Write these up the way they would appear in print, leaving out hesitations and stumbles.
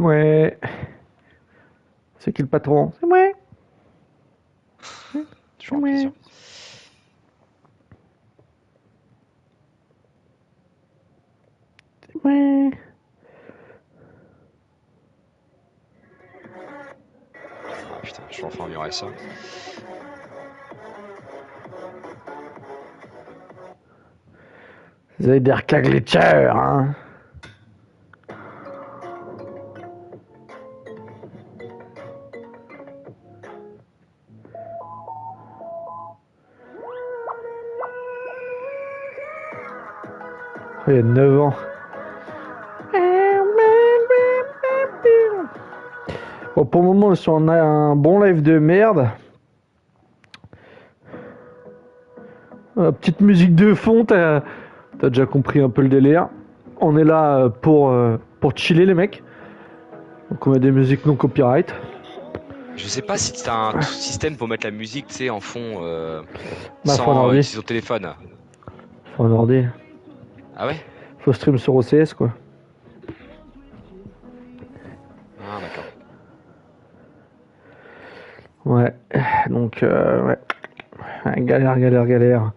moi. C'est qui le patron? C'est moi. C'est Toujours un moi. plaisir. C'est moi. Ah putain, je vais enfin améliorer ça. Vous avez des Glitcher, hein? Il y a 9 ans. Bon, pour le moment, si on a un bon live de merde, petite musique de fond, t'as déjà compris un peu le délire. On est là pour chiller les mecs. Donc on met des musiques non copyright. Je sais pas si t'as un système pour mettre la musique, tu sais, en fond, Bah faut un sans ordi. utiliser ton téléphone. Faut un ordi. Ah ouais? Faut stream sur OCS quoi. Ah d'accord. Ouais. Donc ouais. Galère, galère, galère.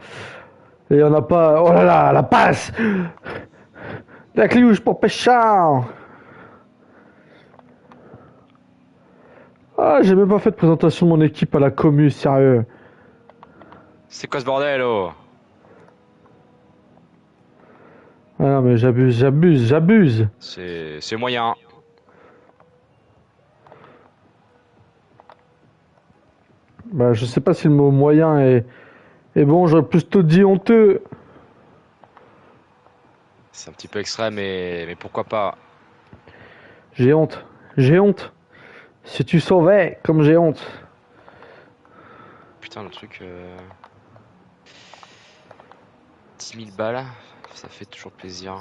Et on n'a pas. Oh là là, la passe! La clouche pour Péchard! Ah, j'ai même pas fait de présentation de mon équipe à la commu, sérieux. C'est quoi ce bordel, oh? Ah non, mais j'abuse, j'abuse, j'abuse. C'est moyen. Bah, je sais pas si le mot moyen est bon, j'aurais plutôt dit honteux. C'est un petit peu extrême, mais pourquoi pas? J'ai honte, j'ai honte. Si tu savais, comme j'ai honte. Putain, le truc... 10 000 balles, ça fait toujours plaisir.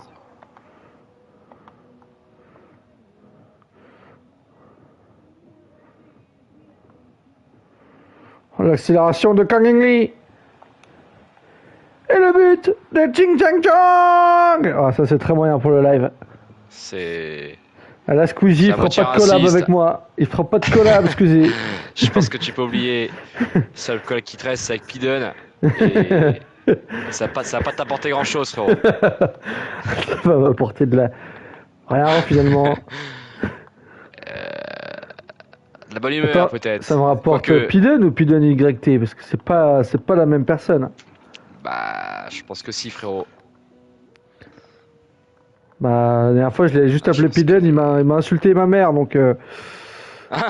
L'accélération de Kang In Lee. Et le but de Ching Chang Chong. Ah, ça c'est très moyen pour le live. C'est... Ah, là, Squeezie, C'est il à fera moitié pas de collab raciste. avec moi. Il fera pas de collab, Squeezie. Je pense que tu peux oublier. Seul collègue qui te reste, c'est avec Pidon. Et ça va pas t'apporter grand-chose, frérot. Ça va m'apporter de la... Rien, finalement. De la bonne humeur, Attends, ça me peut-être. rapporte Quoique, Pidon ou Pidon YT? Parce que c'est pas la même personne. bah, je pense que si, frérot. Bah, la dernière fois, je l'ai juste Ah, je appelé pense que... Pidon, il m'a insulté ma mère, donc... Ah,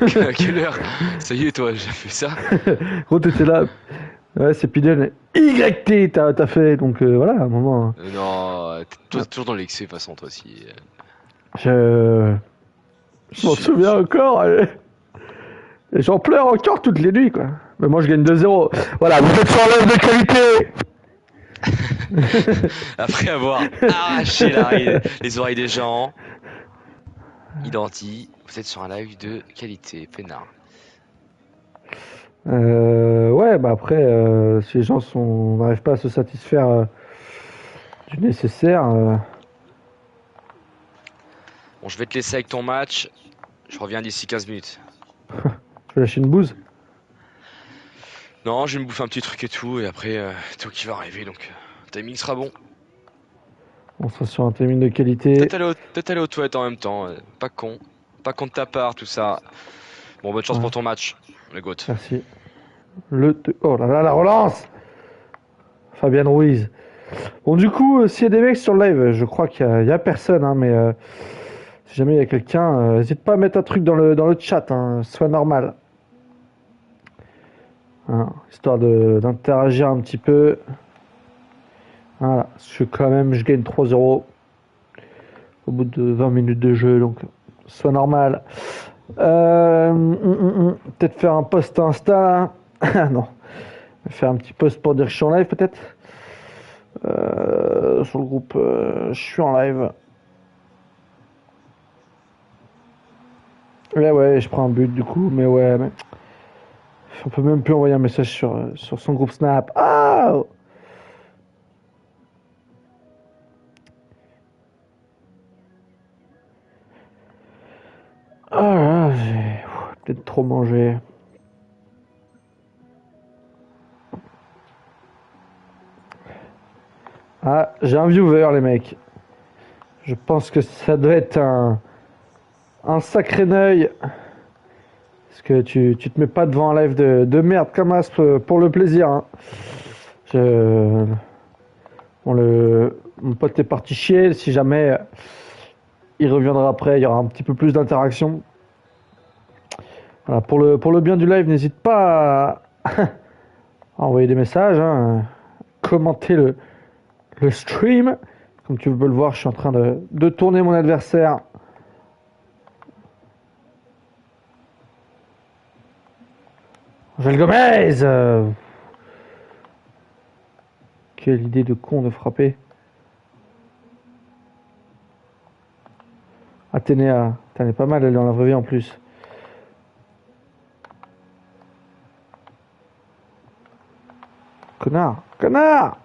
à quelle heure? Ça y est, toi, j'ai fait ça. Gros, t'étais là. Ouais, c'est Pidon. YT, t'as fait, donc voilà, à un moment... Non, hein. t'es toujours dans l'excès, de toute façon, toi aussi. Je... Je m'en Sûr, souviens sûr. encore, et j'en pleure encore toutes les nuits, quoi. Mais moi, je gagne 2-0. Voilà, vous êtes sur l'œuvre de qualité. Après avoir arraché les oreilles des gens, Identi, vous êtes sur un live de qualité, peinard. Ouais, bah après, si les gens n'arrivent pas à se satisfaire du nécessaire, Bon, je vais te laisser avec ton match. Je reviens d'ici 15 minutes. je vais lâcher une bouse. Non, je vais me bouffer un petit truc et tout, et après, tout qui va arriver, donc timing sera bon. On sera sur un timing de qualité. Peut-être aller aux toilettes en même temps, pas con. Pas con de ta part, tout ça. Bon, bonne chance Ouais, pour ton match, le GOAT. merci. Oh là là, la relance. Fabien Ruiz. Bon, du coup, s'il y a des mecs sur le live, je crois qu'il y a personne, hein, mais si jamais il y a quelqu'un, n'hésite pas à mettre un truc dans le chat, hein, soit normal. Hein, histoire d'interagir un petit peu. Voilà, quand même, je gagne 3-0 au bout de 20 minutes de jeu, donc soit normal. Peut-être faire un post Insta là. Ah non, faire un petit post pour dire que je suis en live peut-être. Sur le groupe, je suis en live. Ouais, je prends un but du coup, mais ouais, mais on peut même plus envoyer un message sur son groupe Snap. Ah! trop manger. Ah, j'ai un viewer, les mecs. Je pense que ça doit être un sacré neuil. Parce que tu te mets pas devant un live de merde comme ça pour le plaisir. Hein. Je... Bon, mon pote est parti chier. Si jamais il reviendra après, il y aura un petit peu plus d'interaction. Voilà, pour le bien du live, n'hésite pas à envoyer des messages, hein, commenter le stream. Comme tu peux le voir, je suis en train de tourner mon adversaire. Angel Gomez Quelle idée de con de frapper. Athénéa, elle est pas mal, elle est dans la vraie vie en plus. Connard, connard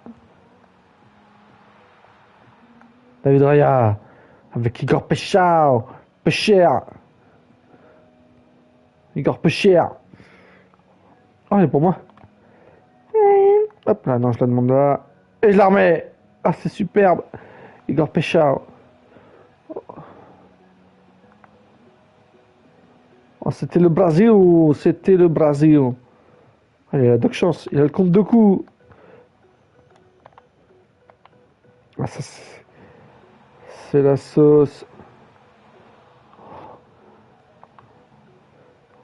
David Raya, avec Igor Péchard, Pécher. Igor Pécher. Oh, elle est pour moi. Hop là, non, je la demande là. Et je la remets. Ah, c'est superbe. Igor Péchard. Oh, c'était le Brésil ou c'était le Brésil? Allez, il a deux chances. Il a le compte de coups. Ah, ça, c'est la sauce.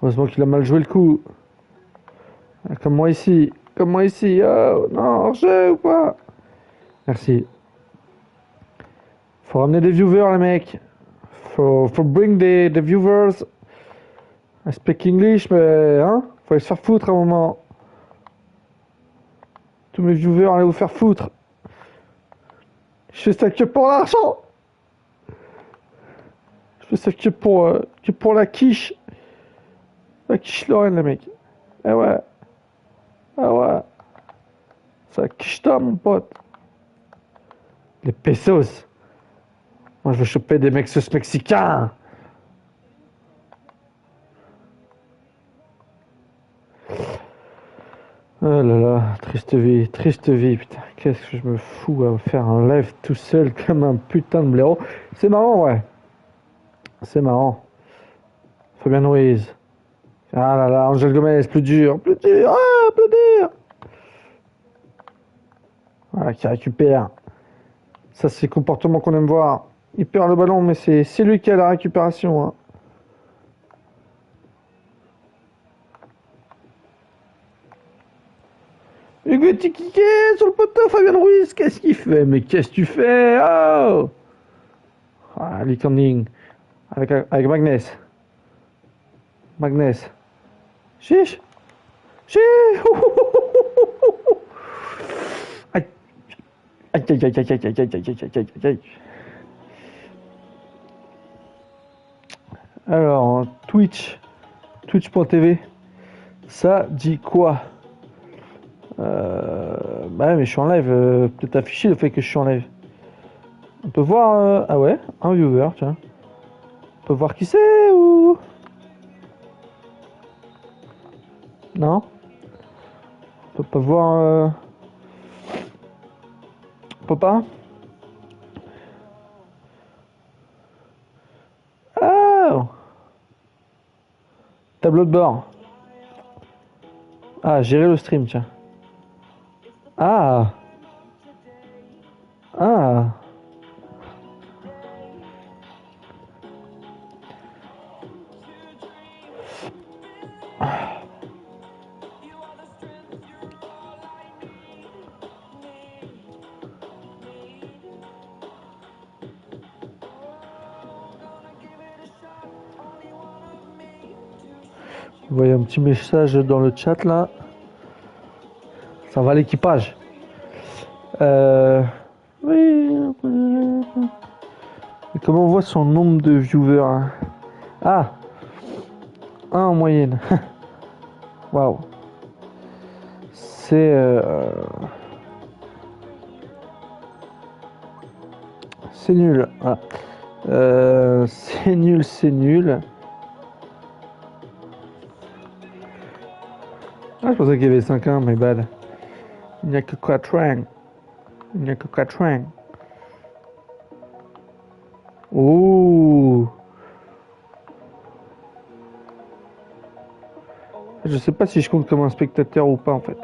Heureusement qu'il a mal joué le coup. Comme moi ici. Comme moi ici. Oh, non, hors-jeu ou pas? Merci. Faut ramener des viewers, les mecs. Faut bring des viewers. I speak English, mais hein, faut aller se faire foutre à un moment. Tous mes viewers, allez vous faire foutre. Je fais ça que pour l'argent. Je fais ça que pour la quiche. La quiche Lorraine, les mecs. Eh ouais. Ah ouais. Ça quiche toi, mon pote. Les pesos. Moi, je veux choper des mexos mexicains. Oh là là, triste vie, putain. Qu'est-ce que je me fous à faire un live tout seul comme un putain de blaireau. C'est marrant, ouais. C'est marrant. Fabien Ruiz. Ah là là, Angel Gomez, plus dur, plus dur, ah, plus dur. Voilà, qui récupère. Ça, c'est le comportement qu'on aime voir. Il perd le ballon, mais c'est lui qui a la récupération. Hein. Hugo Tiquiquet sur le poteau, Fabien Ruiz, qu'est-ce qu'il fait? Mais qu'est-ce que tu fais? Oh! Ah, Lee Kanding. Avec Magnès. Magnès. Chiche! Chiche! Aïe! Aïe, aïe, aïe, aïe, aïe, aïe, aïe, aïe, aïe, aïe, aïe. Alors, Twitch.tv. Ça dit quoi? Bah mais je suis en live, peut-être afficher le fait que je suis en live. On peut voir... ah ouais, un viewer, tiens. On peut voir qui c'est ou... Non? On peut pas voir... On peut pas? Ah! Tableau de bord. Ah, gérer le stream, tiens. Ah! Ah! Vous voyez un petit message dans le chat là. Ça va l'équipage. Oui. Et comment on voit son nombre de viewers? Hein? Ah! 1 en moyenne. Waouh. C'est nul. Voilà. C'est nul. Ah, je pensais qu'il y avait 5-1, mais bad. Il n'y a que 4 rangs. Il n'y a que 4 rangs. Ouh. Je sais pas si je compte comme un spectateur ou pas en fait.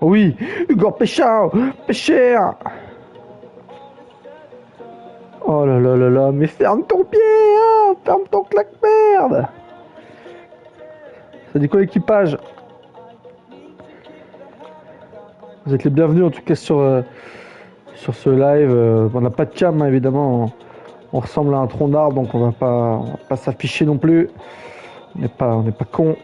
Oh oui, Hugo Péchard, Péchère. Oh là là là là, mais ferme ton pied, hein, ferme ton claque-merde. Ça dit quoi l'équipage? Vous êtes les bienvenus en tout cas sur ce live. On n'a pas de cam hein, évidemment. On ressemble à un tronc d'arbre donc on va pas s'afficher non plus. On n'est pas con.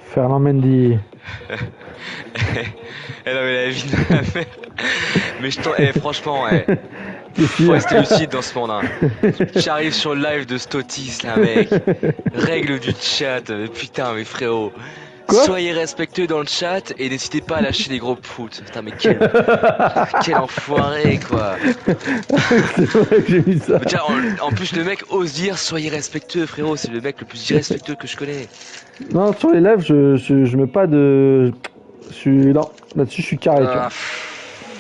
Fernand Mendy. Elle avait la vie de la mère. Mais franchement, faut rester lucide dans ce monde. Hein. J'arrive sur le live de Stotis, là, mec. Règle du chat. Putain, mais frérot. Quoi Soyez respectueux dans le chat et n'hésitez pas à lâcher des gros poutres. Putain, mais quel enfoiré, quoi. C'est vrai que j'ai mis ça. Tiens, en plus, le mec ose dire soyez respectueux, frérot. C'est le mec le plus irrespectueux que je connais. Non, sur les lives, je mets pas de. Non, là-dessus, je suis carré. Tu vois.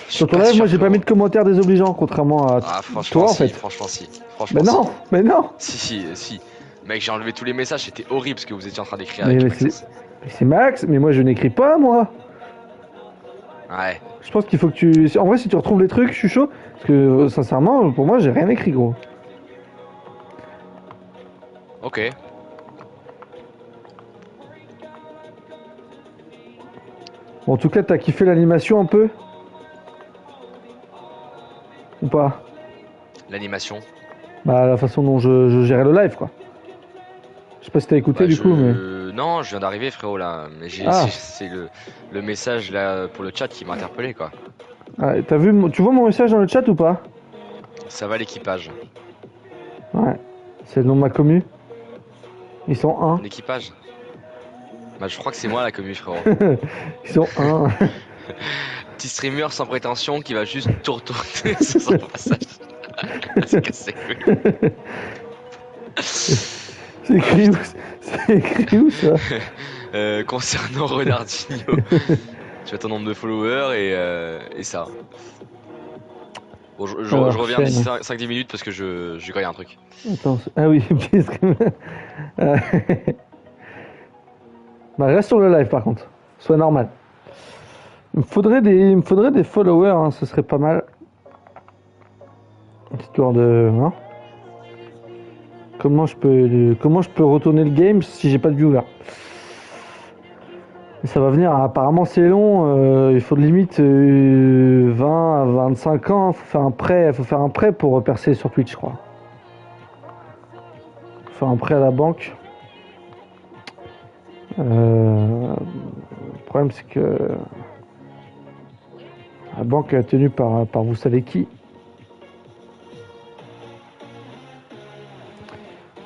Sur ton live, moi, j'ai pas mis de commentaires désobligeants, contrairement à franchement, toi, en si, fait. franchement, si. Mais non, mais non. Si. Mec, j'ai enlevé tous les messages, c'était horrible ce que vous étiez en train d'écrire Mais avec Maxès. c'est Max, mais moi, je n'écris pas, moi. Ouais. Je pense qu'il faut que tu. En vrai, si tu retrouves les trucs, je suis chaud. Parce que, sincèrement, pour moi, j'ai rien écrit, gros. Ok. Bon, en tout cas, t'as kiffé l'animation un peu? Ou pas? L'animation. Bah, la façon dont je gérais le live, quoi. Je sais pas si t'as écouté du coup, mais. Non, je viens d'arriver, frérot, là. Mais c'est le message là pour le chat qui m'a interpellé, quoi. Ah, t'as vu, tu vois mon message dans le chat ou pas? Ça va l'équipage. Ouais. C'est le nom de ma commu. Ils sont 1. L'équipage. Bah, je crois que c'est moi la commu, frérot. Ils sont 1. Petit streamer sans prétention qui va juste tout retourner sur son passage. C'est cassé. C'est écrit où ça? Concernant Renardinho, tu as ton nombre de followers et ça. Bon, je reviens d'ici 5-10 minutes parce que je grille un truc. Attends, ah oui, bah reste sur le live par contre, sois normal. Il me faudrait des followers, hein, ce serait pas mal. Histoire de... Hein, comment je peux retourner le game si j'ai pas de viewers? Et ça va venir, apparemment c'est long, il faut de limite 20 à 25 ans, faut faire un prêt pour percer sur Twitch, je crois. Faut faire un prêt à la banque. Le problème c'est que la banque est tenue par vous savez qui.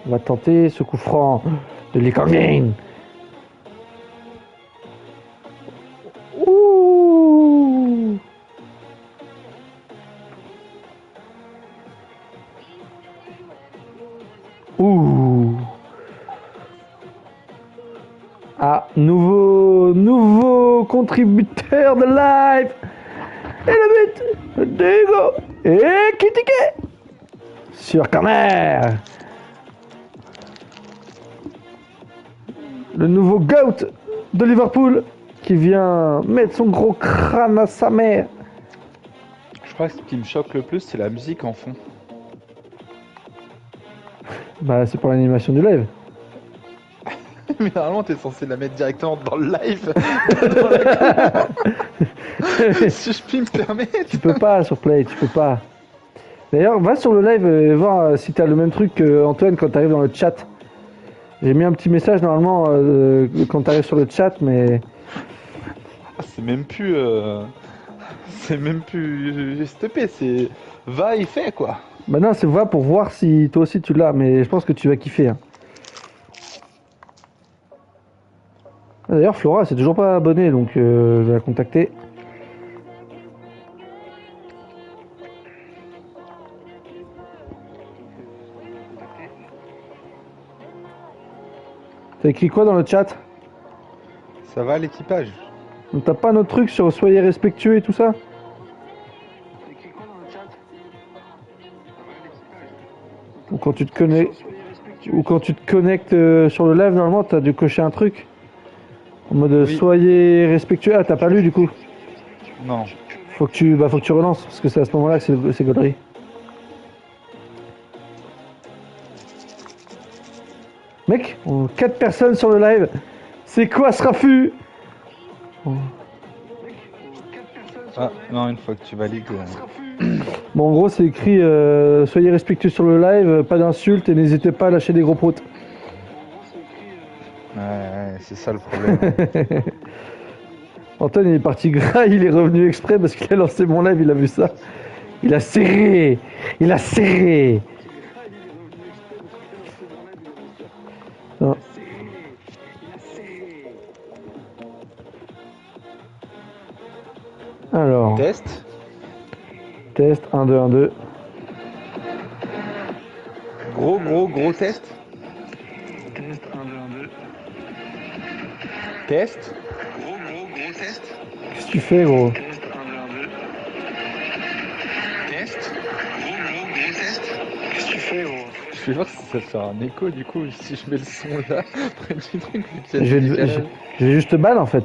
On va tenter ce coup franc de Likongen. Ouh. Ouh. Ah, nouveau contributeur de live. Et le but d'Hugo et Kitike sur corner. Le nouveau GOAT de Liverpool qui vient mettre son gros crâne à sa mère. Je crois que ce qui me choque le plus, c'est la musique en fond. Bah, c'est pour l'animation du live. Mais normalement, t'es censé la mettre directement dans le live. Si je puis me permettre. Tu peux pas sur Play, tu peux pas. D'ailleurs, va sur le live et voir si t'as le même truc que Antoine quand t'arrives dans le chat. J'ai mis un petit message normalement quand t'arrives sur le chat, mais... C'est même plus... C'est même plus STP, c'est va et fait quoi. Bah non, c'est vrai pour voir si toi aussi tu l'as, mais je pense que tu vas kiffer. Hein. D'ailleurs, Flora, c'est toujours pas abonnée, donc je vais la contacter. T'as écrit quoi dans le chat? Ça va l'équipage? Donc t'as pas notre truc sur soyez respectueux et tout ça? Ou quand tu te connectes, sur le live, normalement, t'as dû cocher un truc. En mode Oui. soyez respectueux. Ah, t'as pas lu du coup? Non. Faut que tu relances, parce que c'est à ce moment-là que c'est gaulerie. Mec, 4 personnes sur le live. C'est quoi ce raffut? Ah, non, une fois que tu valides. Bon, en gros, c'est écrit soyez respectueux sur le live, pas d'insultes et n'hésitez pas à lâcher des gros proutes. Ouais, c'est ça le problème. Antoine, il est parti gras, il est revenu exprès parce qu'il a lancé mon live, il a vu ça. Il a serré. Il a serré. Non. Alors, Test. test 1, 2, 1, 2. Gros test. Test 1, 2, 1, 2. Test. Gros test. Qu'est-ce que tu fais, gros? Test 1, 2, 1, 2. Test. Gros test. Qu'est-ce que tu fais, gros? Je vais voir si ça fait un écho du coup si je mets le son là près du truc. vu qu'il y a Je du vais, décalage. je vais juste ban en fait.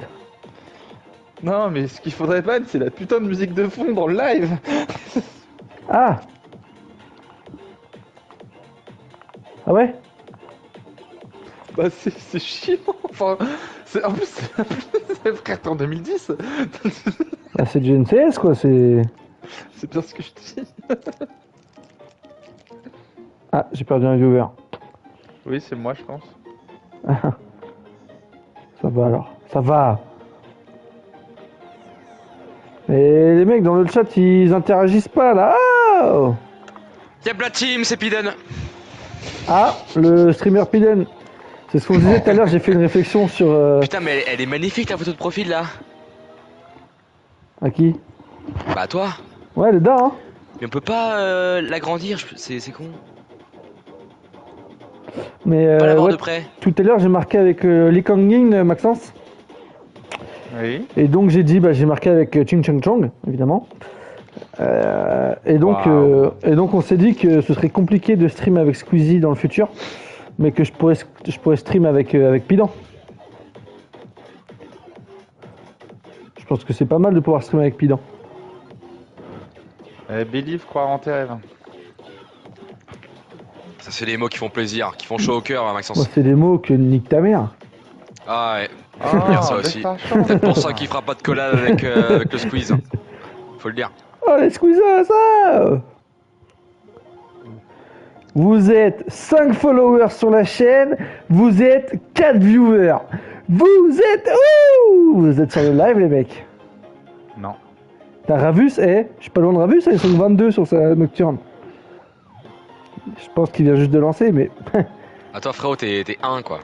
Non mais ce qu'il faudrait pas c'est la putain de musique de fond dans le live. Ah! Ah ouais? Bah c'est chiant. Enfin, en plus c'est frère en 2010. Bah, c'est du NCS quoi, c'est. C'est bien ce que je dis. Ah, j'ai perdu un viewer. Oui c'est moi je pense. Ça va alors. Ça va. Et les mecs dans le chat ils interagissent pas là. Oh Y'a la team, c'est Piden. ah, le streamer Piden. C'est ce qu'on disait tout à l'heure, j'ai fait une réflexion sur. Putain, mais elle est magnifique ta photo de profil là. À qui? Bah toi. Ouais, elle est dedans, hein. Mais on peut pas l'agrandir, c'est con. Mais Pas la voir ouais, de près. tout à l'heure j'ai marqué avec Lee Kang-in, Maxence. Oui. Et donc j'ai dit, bah, j'ai marqué avec Ching Chang Chong, évidemment. Et donc on s'est dit que ce serait compliqué de stream avec Squeezie dans le futur, mais que je pourrais stream avec Pidan. Je pense que c'est pas mal de pouvoir streamer avec Pidan. Believe, croire en tes rêves. Ça c'est des mots qui font plaisir, qui font chaud au cœur, hein, Maxence. Moi c'est des mots que nique ta mère. Ah ouais. Ah, Dire ça aussi. Peut-être pour ça qu'il fera pas de collab avec le squeeze. Faut le dire. Oh les squeezers, ça! Vous êtes 5 followers sur la chaîne, vous êtes 4 viewers. Vous êtes où? Vous êtes sur le live les mecs. Non. T'as Ravus, je suis pas loin de Ravus, ils sont 22 sur sa nocturne. Je pense qu'il vient juste de lancer, mais... Ah toi frérot, t'es 1 quoi.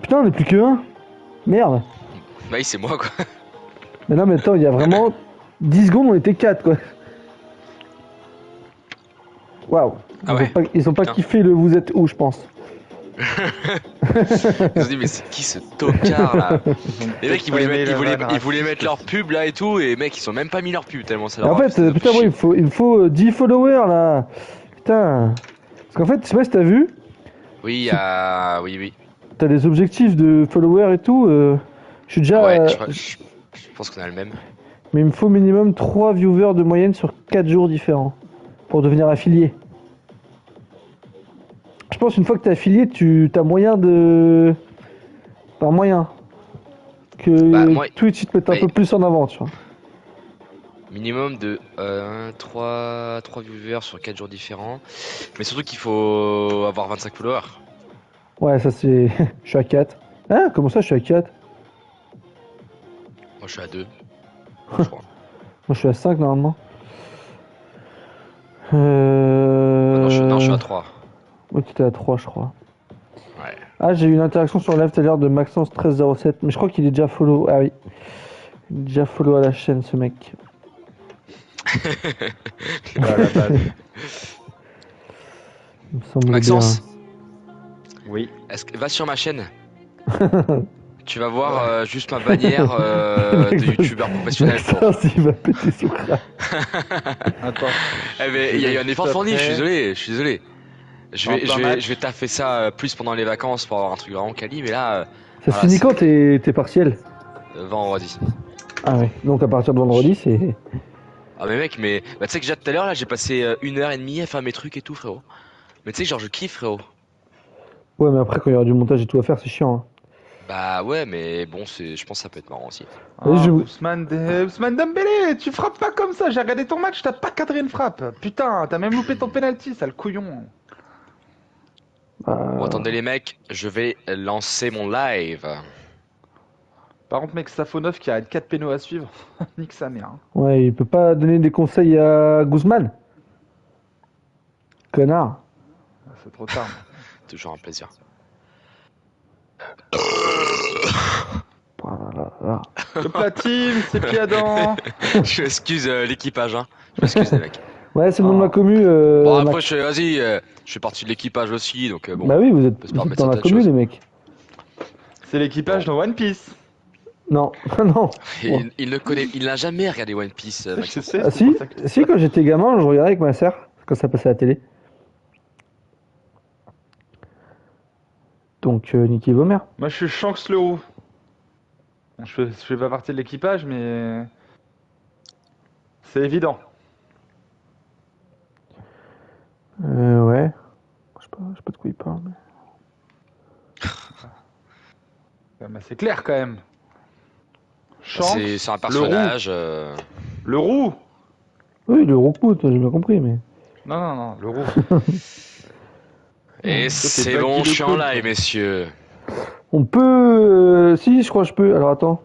Putain, on est plus que 1. Merde. Bah oui, c'est moi quoi. Mais non, mais attends, il y a vraiment 10 secondes, on était 4 quoi. Waouh. Ah ouais. Ils ont pas Putain. kiffé le vous êtes où, je pense. Ils se dit mais c'est qui ce tocard là? Les mecs ils voulaient mettre leur pub là et tout, et mec ils sont même pas mis leur pub tellement ça Et leur en fait, putain, moi, il me faut 10 followers là. Putain. Parce qu'en fait, je sais pas si t'as vu, Oui, oui. t'as des objectifs de followers et tout. Je suis déjà. Ouais, je pense qu'on a le même. Mais il me faut minimum 3 viewers de moyenne sur 4 jours différents pour devenir affilié. Je pense une fois que t'es affilié, tu as moyen de. Enfin, moyen. Que Bah, moi- Twitch il te mette un Ouais. peu plus en avant, tu vois. Minimum de 3 viewers sur 4 jours différents. Mais surtout qu'il faut avoir 25 followers. Ouais, ça c'est. Je suis à 4. Hein? Comment ça, je suis à 4? Moi je suis à 2. Je crois. Moi je suis à 5 normalement. je suis à 3. Ouais, tu étais à 3, je crois. Ouais. Ah, j'ai eu une interaction sur le live tout à l'heure de Maxence1307, mais je crois qu'il est déjà follow. Ah oui. Il est déjà follow à la chaîne, ce mec. À la base. Il me semble Maxence, Oui. va sur ma chaîne. Tu vas voir juste ma bannière bien. de youtubeur professionnel. Pour... Maxence, il va péter son crâne. Attends. Eh ben, il y a eu un effort fourni, je suis désolé. Je vais taffer ça plus pendant les vacances pour avoir un truc vraiment quali, mais là, Ça se finit quand tes partiels? vendredi. Ah ouais, donc à partir de vendredi, c'est... Ah mais mec, mais bah, tu sais que déjà tout à l'heure là, j'ai passé 1h30 à faire mes trucs et tout, frérot. Mais tu sais que genre je kiffe, frérot. Ouais, mais après, quand il y aura du montage et tout à faire, c'est chiant. Hein. Bah ouais, mais bon, je pense que ça peut être marrant aussi. Vas-y, Ousmane Dembélé, tu frappes pas comme ça. J'ai regardé ton match, t'as pas cadré une frappe. Putain, t'as même loupé ton penalty, sale couillon. Bon, attendez les mecs, je vais lancer mon live. Par contre, mec, Safonov qui a 4 pénaux à suivre. Nique sa mère. Hein. Ouais, il peut pas donner des conseils à Guzman. Connard. C'est trop tard. Toujours un plaisir. Voilà. Le platine, c'est piadant. Je m'excuse l'équipage, hein. Je m'excuse les mecs. Ouais, c'est le nom de ma commu. Bon après, Max. vas-y, je fais partie de l'équipage aussi, donc bon. Bah oui, vous on êtes, peut se vous êtes permettre dans la certaines commu, choses. les mecs. C'est l'équipage dans One Piece. Non, non. Et il n'a jamais regardé One Piece, Je Maxence. sais, Ah c'est si, pour ça que je te si, quand j'étais gamin, je regardais avec ma sœur, quand ça passait à la télé. Donc, niquez vos mères. Moi, je suis Shanks le roux. Bon, je fais pas partie de l'équipage, mais c'est évident. Ouais. Je sais pas de quoi il parle. Mais... Bah, c'est clair quand même. Shanks, C'est un personnage. Le roux. Oui, le Roku, j'ai bien compris, mais... Non, le roux. Et Toi, t'es c'est Baggy bon, le je suis en clown, live, toi. messieurs. On peut... Si, je crois que je peux. Alors, attends.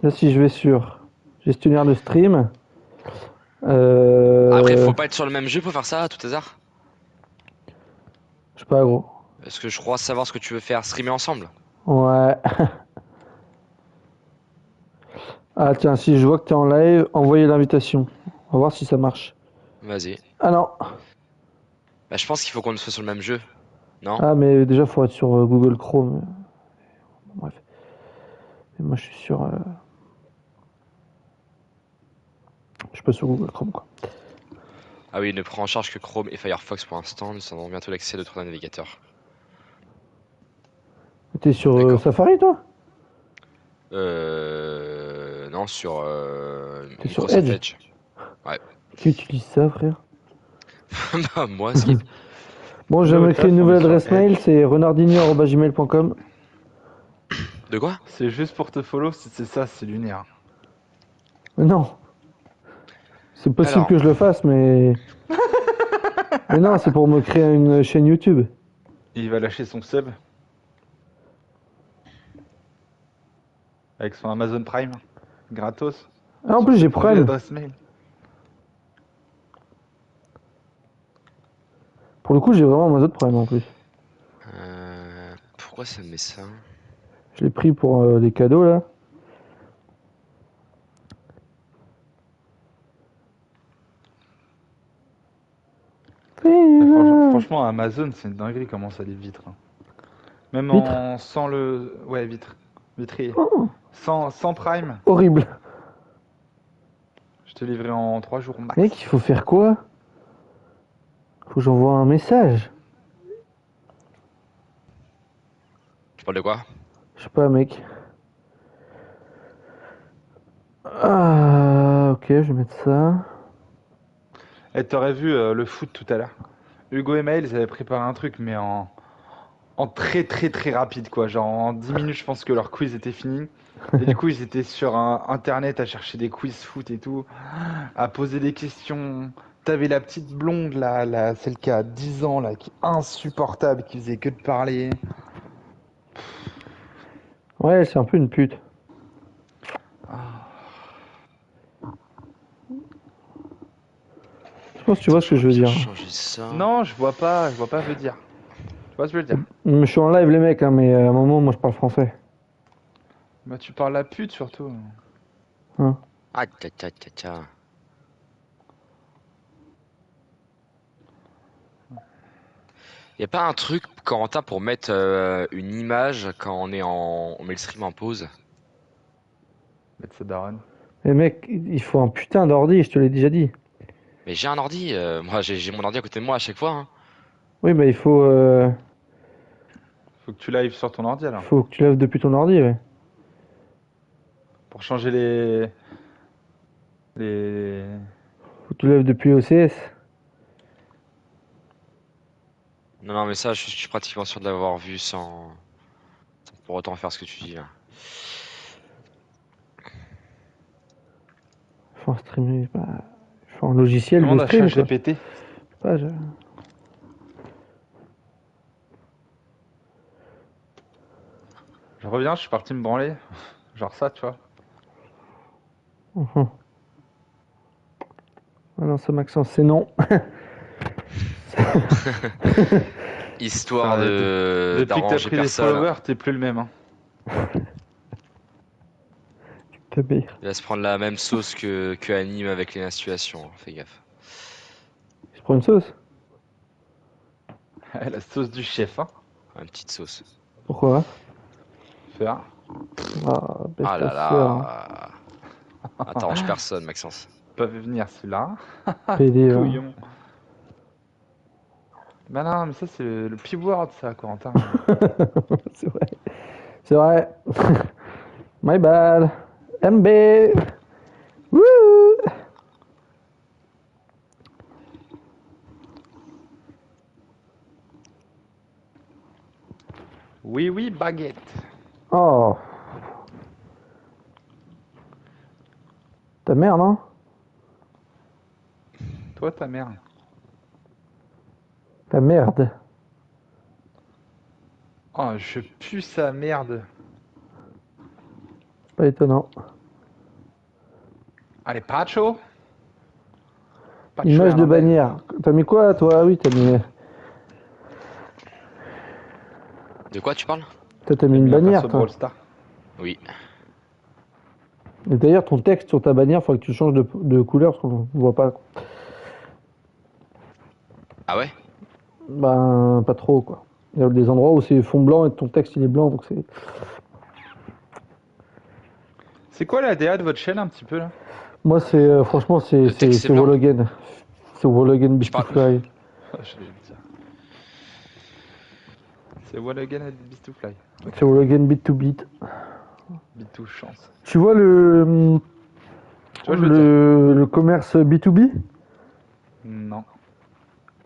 Là, si je vais sur gestionnaire de stream... Après, faut pas être sur le même jeu pour faire ça, à tout hasard. Je sais pas, gros. Parce que je crois savoir ce que tu veux faire, streamer ensemble. Ouais. Ah, tiens, si je vois que t'es en live, envoyez l'invitation. On va voir si ça marche. Vas-y. Ah non. Bah, je pense qu'il faut qu'on soit sur le même jeu. Non? Ah, mais déjà, faut être sur Google Chrome. Bref. Et moi, je suis sur... Je suis pas sur Google Chrome, quoi. Ah oui, il ne prend en charge que Chrome et Firefox pour l'instant. Nous avons bientôt l'accès à d'autres navigateurs. T'es sur D'accord. Safari, toi? Non, sur T'es sur Microsoft Edge. Ouais. Qui utilise ça, frère? Bah, moi, ce qui... Bon, je vais me créer une nouvelle adresse mail, c'est renardinho@gmail.com. De quoi? C'est juste pour te follow, si c'est ça, c'est lunaire. Non. C'est possible Alors. que je le fasse, mais... mais non, c'est pour me créer une chaîne YouTube. Et il va lâcher son sub. Avec son Amazon Prime. Gratos. Ah, en plus, j'ai Prime. L'adresse mail. Pour le coup, j'ai vraiment Amazon Prime, en plus. Pourquoi ça me met ça? Je l'ai pris pour les cadeaux, là. Franchement, Amazon, c'est une dinguerie comment ça livre vitre. Hein. Même Vitre sans le... Ouais, vitre. Vitrier. Oh, Sans Prime, horrible. je te livrais en 3 jours max. Mec, il faut faire quoi? Faut que j'envoie un message. Tu parles de quoi? Je sais pas, mec. Ah, ok, je vais mettre ça. Et t'aurais vu le foot tout à l'heure. Hugo et Maël, ils avaient préparé un truc, mais en très très très rapide, quoi. Genre en 10 minutes, je pense que leur quiz était fini. Et du coup, ils étaient sur internet à chercher des quiz foot et tout, à poser des questions. T'avais la petite blonde, là, celle qui a 10 ans, là, qui est insupportable, qui faisait que de parler. Ouais, c'est un peu une pute. pense que tu vois ce que je veux dire. Changer ça. Non, je vois pas veux dire. Tu vois ce que je veux dire? Je suis en live les mecs, hein, mais à un moment moi je parle français. Bah, tu parles la pute surtout. Hein. Ah, tcha tcha tcha tcha. Y a pas un truc, Corentin, pour mettre une image quand on met le stream en pause? Mettre ça daronne. Les mecs, il faut un putain d'ordi, je te l'ai déjà dit. Mais j'ai un ordi, moi j'ai mon ordi à côté de moi à chaque fois, hein. Oui, mais Faut que tu live sur ton ordi alors. faut que tu lèves depuis ton ordi, ouais. Pour changer les... Faut que tu lèves depuis OCS. Non, non, mais ça, je suis pratiquement sûr de l'avoir vu sans pour autant faire ce que tu dis là. Faut un stream, faut un logiciel Demande de à stream, quoi. ChatGPT. Pas, Je reviens, je suis parti me branler. Genre ça, tu vois. Ah non, ça Maxence, c'est non. Histoire Enfin, depuis que t'as d'arranger pris des personne. followers, t'es plus le même. Hein. Tabé. Il va se prendre la même sauce que Anime avec les situations, fais gaffe. Je prends une sauce. La sauce du chef, hein. Une petite sauce. Pourquoi? Faire. Ah, baisse Ah ta là sœur, hein. là. Ah, t'arranges personne, Maxence. Pas vu venir celui-là. PD, hein. Couillon. Bah non, mais ça c'est le P-word ça, Corentin. C'est vrai. C'est vrai. My bad. MB. Wouh. Oui, oui, baguette. Oh. Ta mère, non? Toi, ta mère. Ta merde. Oh, je pue sa merde. Pas étonnant. Allez, Pacho. Pacho Image de Hernandez. bannière. T'as mis quoi, toi? Ah oui, t'as mis... De quoi tu parles? Toi, t'as mis J'ai une mis un bannière, perso toi. Brawl Stars. Oui. Et d'ailleurs, ton texte sur ta bannière, faut que tu changes de couleur parce qu'on voit pas. Ah ouais? Ben, pas trop, quoi. Il y a des endroits où c'est fond blanc et ton texte il est blanc, donc c'est. C'est quoi la DA de votre chaîne un petit peu là? Moi, franchement, Le texte, c'est blanc. Wologan. C'est Wologan Je parle- Beast2Fly. Je vais le dire. C'est What Again at Beast to Fly. C'est Wologan Beat to Beat. Beat to chance. Tu vois Tu vois, je veux le commerce B2B? Non.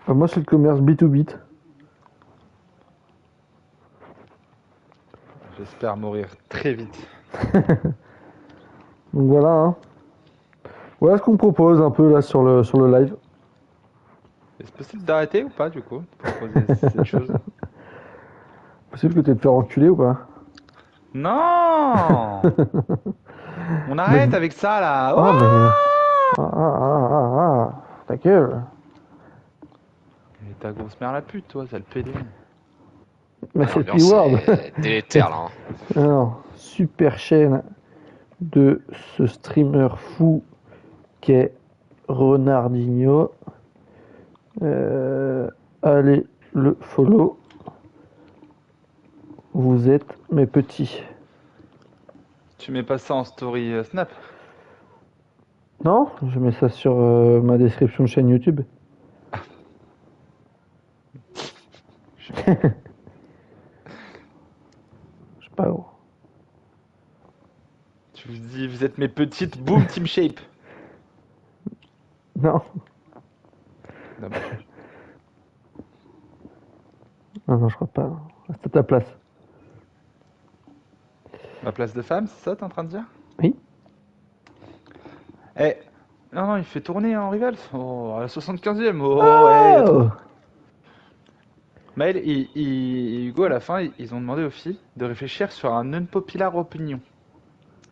Moi, c'est le commerce B2B. J'espère mourir très vite. Donc voilà, hein. Voilà ce qu'on propose un peu là sur le live. Est-ce possible d'arrêter ou pas du coup de proposer cette chose? Possible que tu te faire enculer ou pas? Non. On arrête avec ça là. Ah, Oh mais. Ta gueule. Mais ta grosse mère la pute, toi, sale PD. Mais c'est L'ambiance P-Word. est délétère là, hein. Alors, super chaîne de ce streamer fou qu'est Renardinho. Allez le follow. Vous êtes mes petits. Tu mets pas ça en story Snap? Non, je mets ça sur ma description de chaîne YouTube. Je sais pas gros. Tu vous dis, vous êtes mes petites, boom, team shape. Non, Dommage. non, je crois pas. Reste à ta place. Ma place de femme, c'est ça t'es en train de dire? Oui. Eh, non, il fait tourner en rival. Oh, à la 75e. Oh, Oh ouais. Maël et Hugo, à la fin, ils ont demandé aux filles de réfléchir sur un unpopular opinion.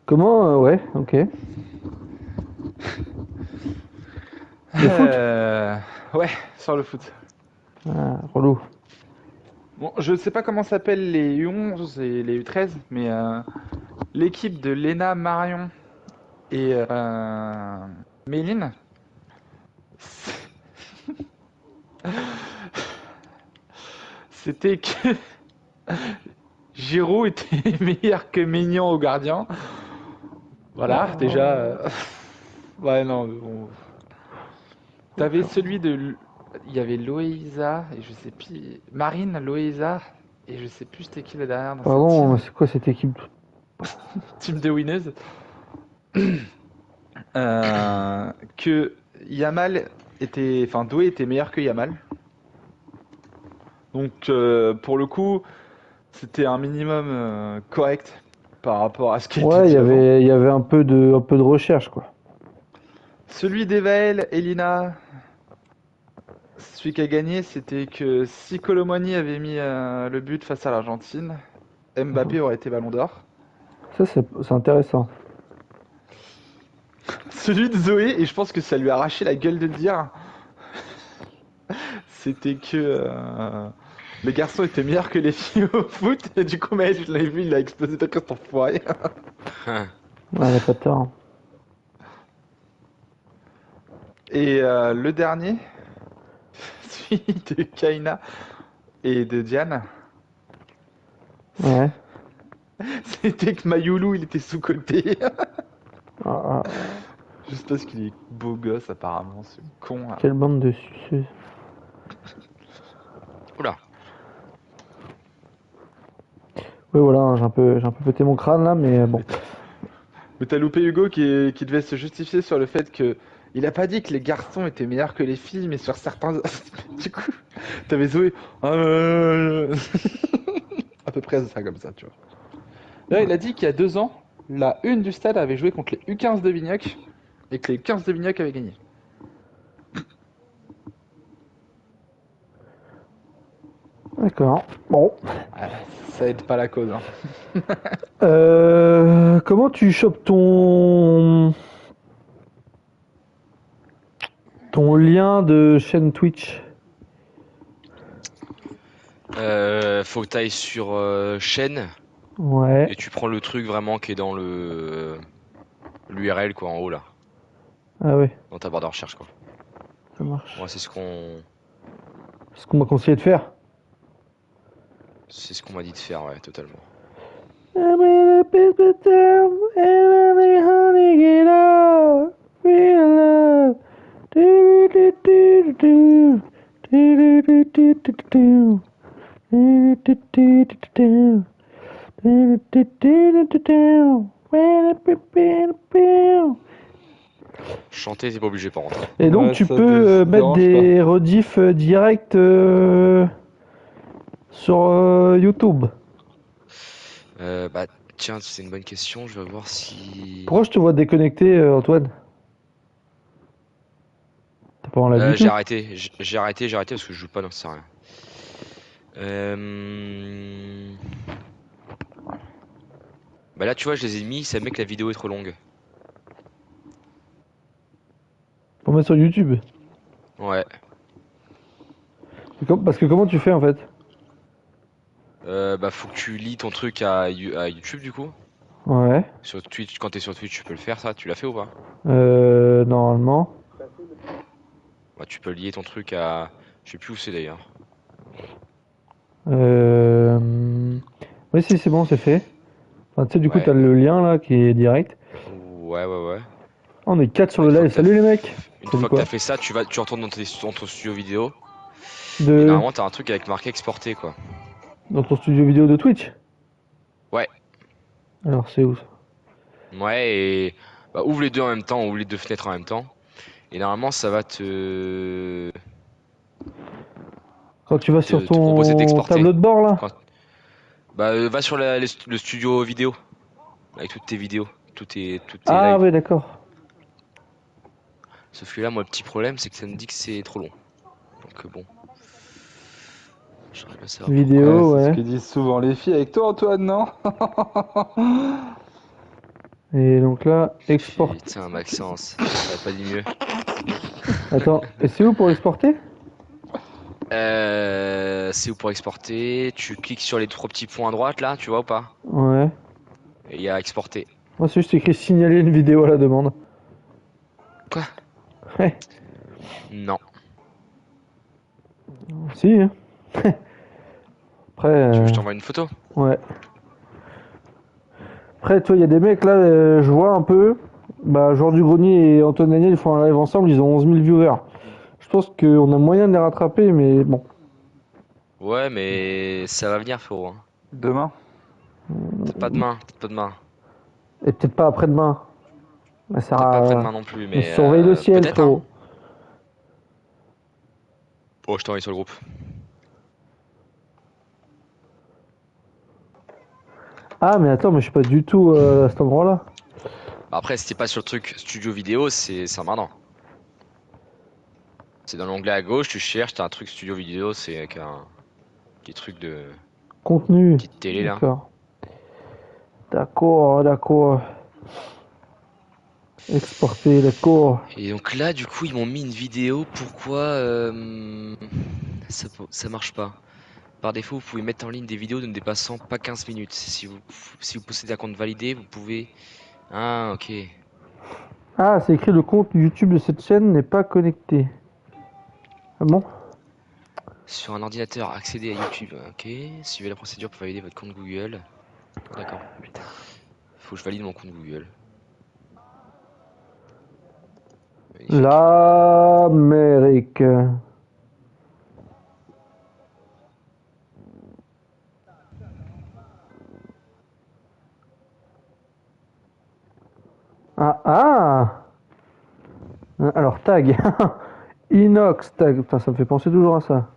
Comment ouais, ok. Le foot? Ouais, sur le foot. Ah, relou. Bon, je sais pas comment s'appellent les U11 et les U13, mais l'équipe de Léna, Marion et Méline, c'était que Giroud était meilleur que Maignan au gardien. Voilà, déjà. Ouais, non. T'avais celui de. Il y avait Loïsa, et je sais plus. Marine, Loïsa, et je sais plus c'était qui là derrière dans cette Pardon, c'est quoi cette équipe? team de winners. Que Yamal était. Enfin, Doué était meilleur que Yamal. Donc, pour le coup, c'était un minimum correct par rapport à ce qui était Ouais, dit avant. il y avait un peu de recherche, quoi. Celui d'Evaël, Elina, celui qui a gagné, c'était que si Colomani avait mis le but face à l'Argentine, Mbappé aurait été Ballon d'Or. Ça, c'est intéressant. Celui de Zoé, et je pense que ça lui a arraché la gueule de le dire, c'était que les garçons étaient meilleurs que les filles au foot, et du coup, Maël, je l'avais vu, il a explosé de rire, cet enfoiré. Ouais, elle a pas tort. Et le dernier, celui de Kaina et de Diane, Ouais. c'était que Mayoulou, il était sous-coté. Ah, Juste parce qu'il est beau gosse, apparemment, ce con. Là. quelle bande de suceuses. Oula. Oui, voilà, j'ai un peu pété mon crâne là, mais bon. Mais t'as loupé Hugo qui devait se justifier sur le fait que. Il a pas dit que les garçons étaient meilleurs que les filles, mais sur certains. Du coup, t'avais Zoé. À peu près ça comme ça, tu vois. Là, il a dit qu'il y a 2 ans, la une du stade avait joué contre les U15 de Vignoc et que les U15 de Vignoc avaient gagné. D'accord. Bon. Ça aide pas la cause. Hein. Comment tu chopes ton lien de chaîne Twitch? Faut que t'ailles sur chaîne Ouais, et tu prends le truc vraiment qui est dans l'URL quoi en haut là, ah ouais, dans ta barre de recherche quoi. ça marche. Ouais, c'est C'est ce qu'on m'a conseillé de faire. m'a dit de faire, ouais, totalement. Chanter, t'es pas obligé par contre. Et donc Ouais, tu ça peux mettre dérange des rediffs directs sur YouTube. Bah tiens, c'est une bonne question, je vais voir si... Pourquoi je te vois déconnecté, Antoine? T'as pas en la du J'ai tout? arrêté, j'ai arrêté parce que je joue pas, non, ça sert à rien. Bah là, tu vois, je les ai mis, ça met que la vidéo est trop longue. Pour mettre sur YouTube. Ouais. Parce que comment tu fais en fait? Bah faut que tu lis ton truc à YouTube du coup. Ouais. Sur Twitch, quand t'es sur Twitch, tu peux le faire ça. Tu l'as fait ou pas? Normalement. Bah tu peux lier ton truc à... Je sais plus où c'est d'ailleurs. Oui, si, c'est bon, c'est fait. Enfin, tu sais, du coup, Ouais. t'as le lien là qui est direct. Ouais. Oh, on est 4 sur Une le fois live. que t'as Salut les f- mecs! Une Ça dit fois que quoi? t'as fait ça, tu retournes dans ton studio vidéo. Et De... normalement, t'as un truc avec marqué exporter quoi. Dans ton studio vidéo de Twitch? Ouais. Alors, c'est où ça? Ouais, et bah, ouvre les deux en même temps, ouvre les deux fenêtres en même temps. Et normalement, ça va Quand tu vas sur te proposer ton d'exporter. tableau de bord là? Quand- Bah, va sur le studio vidéo. Avec toutes tes vidéos. Toutes tes Ah, lives. ouais, d'accord. Sauf que là, moi, le petit problème, c'est que ça me dit que c'est trop long. Donc bon. J'arrive à savoir pourquoi. Vidéo, c'est ce ouais. que disent souvent les filles avec toi, Antoine, non? Et donc là, export. Putain, Maxence, t'aurais pas dit mieux. Attends, et c'est où pour exporter? C'est où pour exporter? Tu cliques sur les 3 petits points à droite là, tu vois ou pas? Ouais. Et il y a exporter. Moi, c'est juste écrit signaler une vidéo à la demande. Quoi? Ouais. Non. Si, hein. Après, Tu veux que je t'envoie une photo? ouais. Après, toi, il y a des mecs là, je vois un peu. Bah, Joueur du Grenier et Antoine Daniel, ils font un live ensemble, ils ont 11 000 viewers. Je pense qu'on a moyen de les rattraper, mais bon. Ouais, mais ça va venir, frérot, hein. Demain? Peut-être pas demain, peut-être pas demain. Et peut-être pas après-demain. Bah, ça Peut-être pas sera... après-demain non plus, On mais surveille le ciel, peut-être, hein. frérot. Oh, je t'envoie sur le groupe. Ah, mais attends, mais je suis pas du tout à cet endroit-là. Bah, après, si t'es pas sur le truc studio vidéo, c'est emmerdant. C'est dans l'onglet à gauche, tu cherches, t'as un truc studio vidéo, c'est avec un petit truc de Contenu. petite télé là. D'accord. D'accord, d'accord. Exporter, d'accord. Et donc là, du coup, ils m'ont mis une vidéo. Pourquoi ça marche pas? Par défaut, vous pouvez mettre en ligne des vidéos ne dépassant pas 15 minutes. Si vous possédez un compte validé, vous pouvez. Ah, ok. Ah, c'est écrit le compte YouTube de cette chaîne n'est pas connecté. Ah bon? Sur un ordinateur, accéder à YouTube. Ok. Suivez la procédure pour valider votre compte Google. D'accord. Faut que je valide mon compte Google. Magnifique. L'Amérique. Ah, ah! Alors, tag. Inox tag. Putain, ça me fait penser toujours à ça.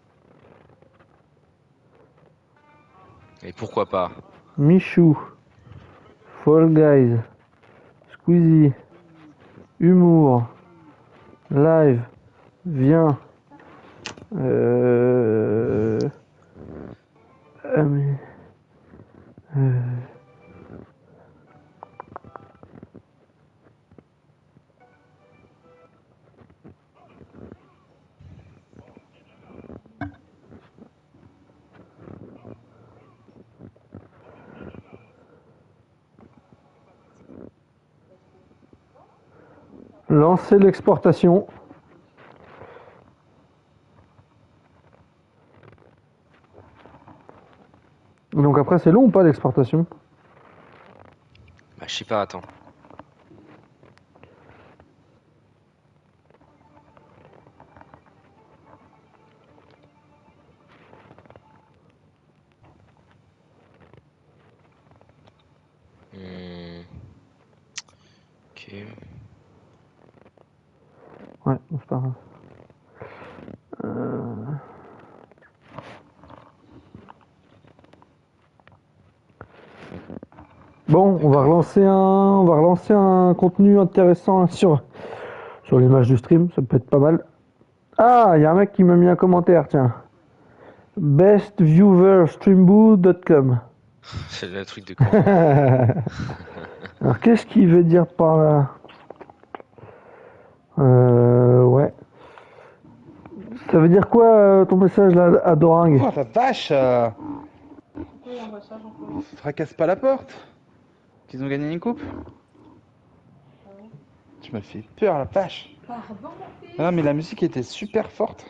Et pourquoi pas? Michou. Fall Guys. Squeezie. Humour. Live. Viens. Euh... mais- euh, Lancer l'exportation. Donc après, c'est long ou pas l'exportation? Bah, je sais pas, attends. Hmm, ok. Ouais, bon, c'est pas grave. Euh, Bon, on va relancer un contenu intéressant sur l'image du stream, ça peut être pas mal. Ah, il y a un mec qui m'a mis un commentaire, tiens. Bestviewerstreamboo.com. C'est le truc de con. Alors, qu'est-ce qu'il veut dire par là? Ouais. Ça veut dire quoi ton message là à Doringue? Oh la vache Fracasse pas la porte. Qu'ils ont gagné une coupe. Tu m'as fait peur la vache. Ah non mais la musique était super forte.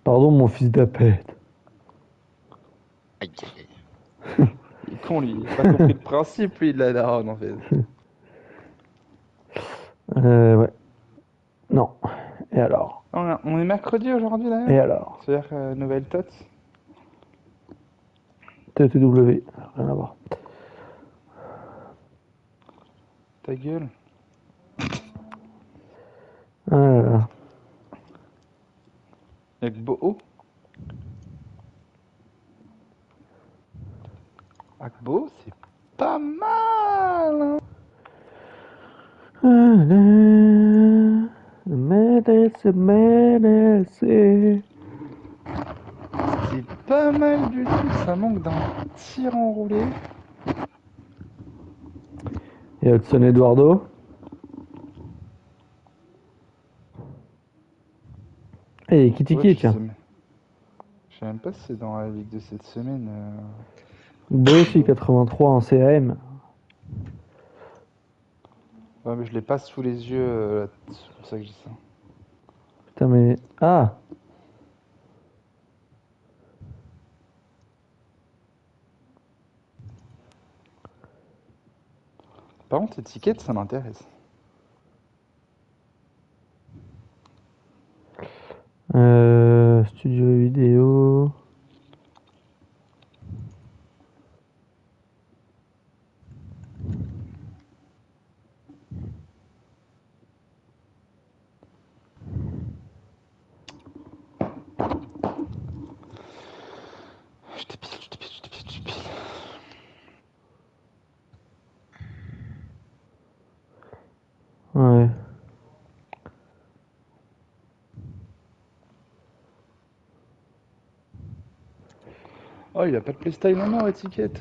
Pardon, mon fils d'apette. Aïe, aïe, aïe. Il est con lui, il a pas compris le principe lui de la daronne en fait. Ouais. Non. Et alors? On est mercredi aujourd'hui Et d'ailleurs. alors? C'est-à-dire nouvelle tot. TTW, rien à voir. Ta gueule. Ah là là. Avec Boho. Akbo, c'est pas mal. C'est pas mal du tout. Ça manque d'un tir enroulé. Et Hudson Eduardo. Et Kitty Ouais, je Kick. sais, je sais même pas si c'est dans la ligue de cette semaine. Beau aussi, 83 en CAM. Ouais, mais je l'ai pas sous les yeux, c'est pour ça que je dis ça. Putain, mais. Ah! Par contre, étiquette, ça m'intéresse. Studio vidéo. Je dépile, je dépile, je dépile, je dépile. Ouais. Oh, il a pas de playstyle en or, étiquette.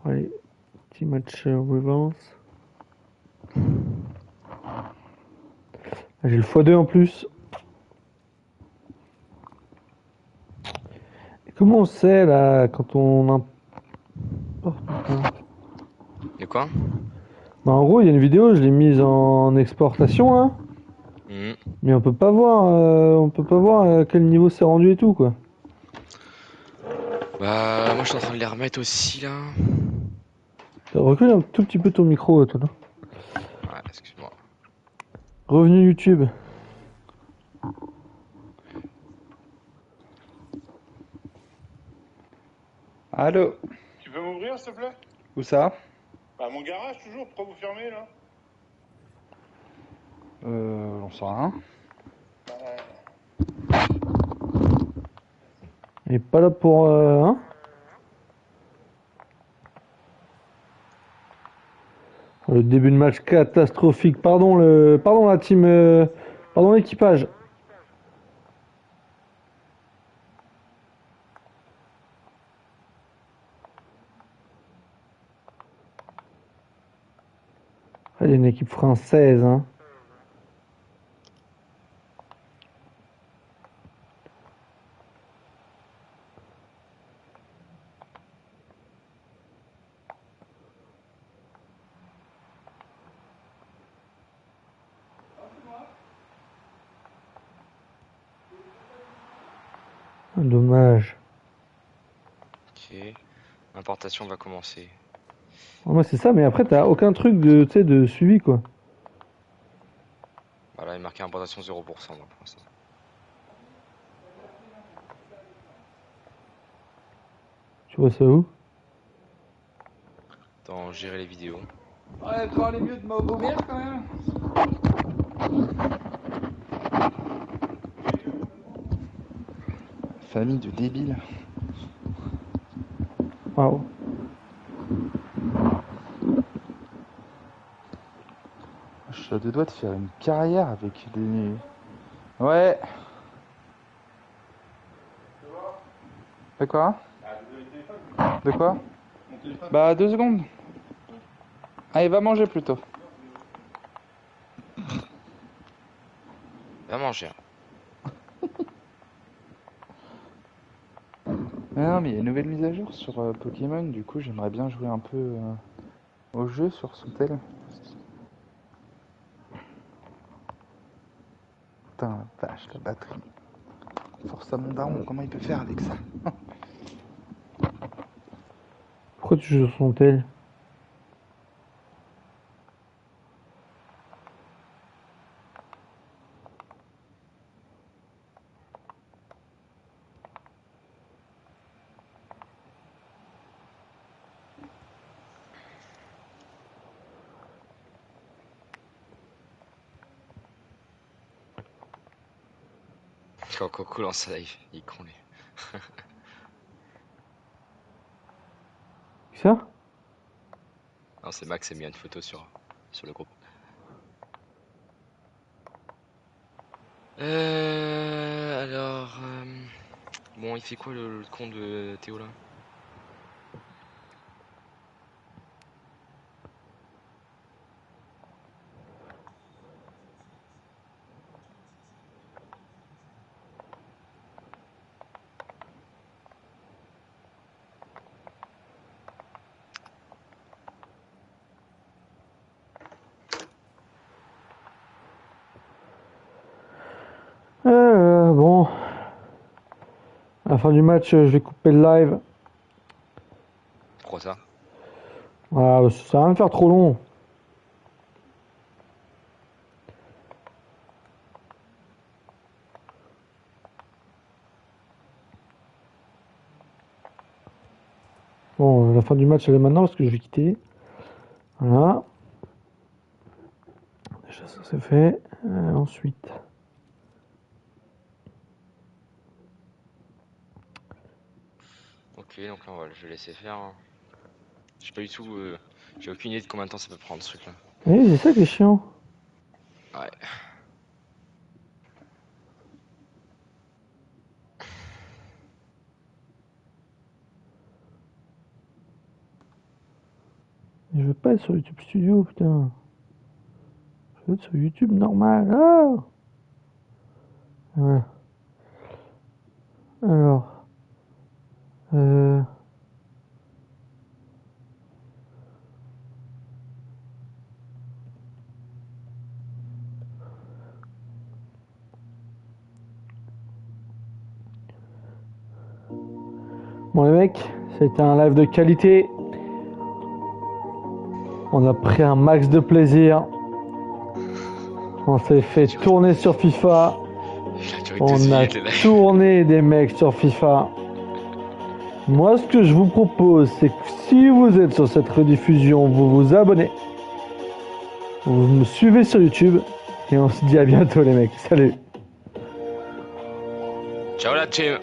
Allez, petit match revanche. J'ai le x2 en plus. Et comment on sait là quand on importe ça. De quoi? Bah, en gros, il y a une vidéo, je l'ai mise en exportation là, Mhm. mais on peut pas voir à quel niveau c'est rendu et tout quoi. Bah, moi je suis en train de les remettre aussi là. Recule un tout petit peu ton micro, toi. Là. Ouais, excuse-moi. Revenu YouTube. Allô? Tu peux m'ouvrir, s'il te plaît? Où ça? Bah, mon garage, toujours. Pourquoi vous fermez, là? J'en sais rien. Il est pas là pour hein. Le début de match catastrophique. Pardon la team, pardon l'équipage. Ah, il y a une équipe française, hein. Dommage. Ok. L'importation va commencer. Moi c'est ça, mais après t'as aucun truc de, tu sais, de suivi quoi. Voilà, il est marqué importation 0% moi, pour l'instant. Tu vois ça où? Dans gérer les vidéos. Ouais, prends les mieux de vomir quand même. Famille de débiles. Waouh. Je suis à deux doigts de faire une carrière avec des... Ouais. De quoi? De quoi? Bah 2 secondes. Allez, va manger plutôt. Va manger. Non, mais il y a une nouvelle mise à jour sur Pokémon, du coup j'aimerais bien jouer un peu au jeu sur son tel. Putain, la vache, la batterie. Force à mon daron, comment il peut faire avec ça? Pourquoi tu joues sur son tel? Quand Coco lance sa live, il est con lui. Qui ça? Non, c'est Max qui a mis une photo sur le groupe. Alors... Bon, il fait quoi le compte de Théo là? Bon. À la fin du match, je vais couper le live. Pourquoi ça? Voilà, ça sert à rien de faire trop long. Bon, la fin du match, elle est maintenant parce que je vais quitter. Voilà. Déjà, ça c'est fait. Ensuite. Ok, donc là, je vais laisser faire. Hein. J'ai pas du tout. J'ai aucune idée de combien de temps ça peut prendre ce truc là. Oui, c'est ça qui est chiant. Ouais. Je veux pas être sur YouTube Studio, putain. Je veux être sur YouTube normal. Ah ouais. Alors. Euh... Bon les mecs, c'était un live de qualité. On a pris un max de plaisir. On s'est fait tourner sur FIFA. On a tourné des mecs sur FIFA. Moi, ce que je vous propose, c'est que si vous êtes sur cette rediffusion, vous vous abonnez. Vous me suivez sur YouTube. Et on se dit à bientôt les mecs. Salut. Ciao la team.